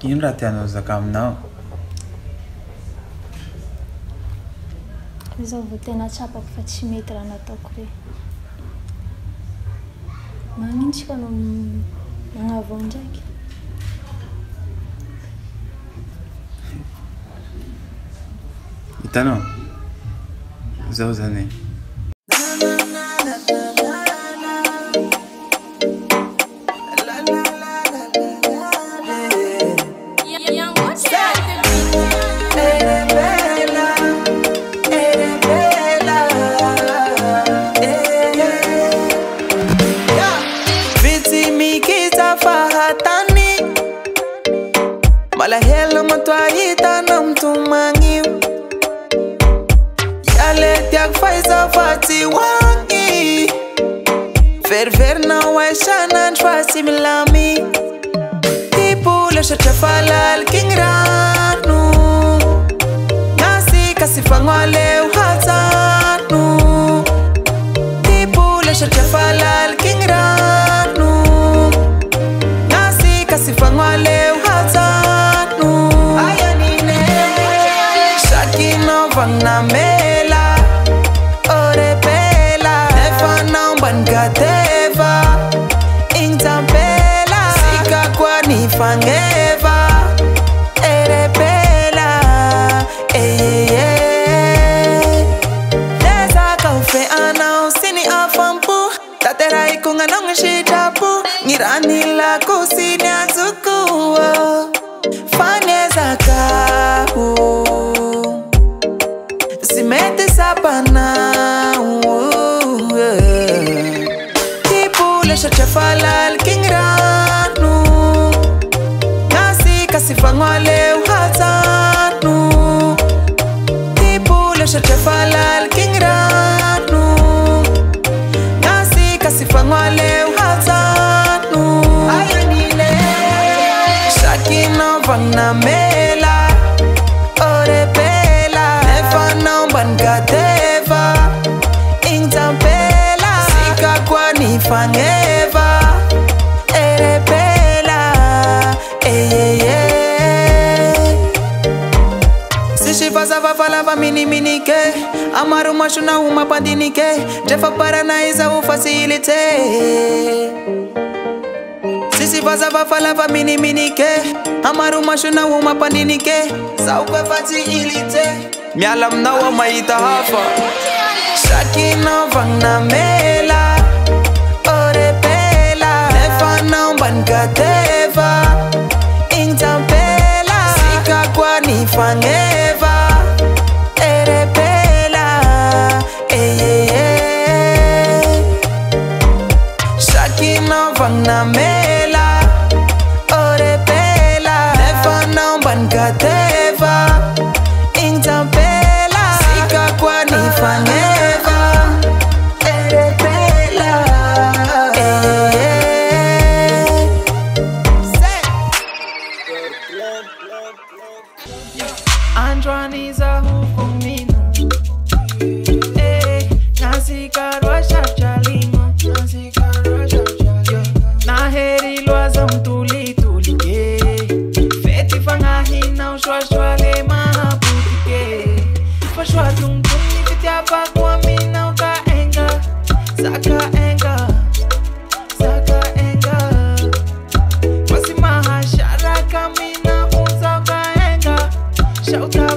Ino raha tianao zaka aminao? Izaho vao tena tsapako fa tsy mety raha nataoko re. Magnino tsika no magnavao ndraiky? Hitanao? Zaho zany Malahelo matuahita na mtumangiu Yale tiag faiza fati wangi Ver na waisha na nfasi milami Tipu le shachafalal kingranu Nasi kasifangwale uhatanu Tipu le shachafalal kingranu Nasi kasifangwale uhatanu Vana mela, ore pela, nefa naomban gateva, intampela, sika kwa nifangeva, ere pela, Leza kaufe ana usini afampu, tatera ikunga nonga shitapu, ngirani la kusini azukuwa, faneza kahu. Mete sapana Tipu le shachafalal kingranu Nasi kasifangwale uhatanu Tipu le shachafalal kingranu Nasi kasifangwale uhatanu Ayanile Shakina vana mela Ore pela Nefa naomban gateva Intampela Sika kwa nifangeva Ere pela Sishifaza vafala va mini ke Amaru mashuna uma pandinike Jefa paranaiza ufasilite Sisi vaza vafala va mini ke Amaru mashuna uma pandinike Saukwe fati ilite Mialam na wa maita hafa Shakina vana mela Ore pela Nefa naomban gateva Intampela Sika kwa nifangeva Ere pela Shakina vana mela Ore pela Nefa naomban gateva Intampela Sika kwa nifangeva Ere pela Androniza hufumino Nasika rwa shachalimo Naheri lwaza mtulitulike Feti fangahina ushwashwale mahabutike Fashwa tungtung nifitiapa kwa mina ukaenga Saka enga Wasimaha sharaka mina uza ukaenga Shauta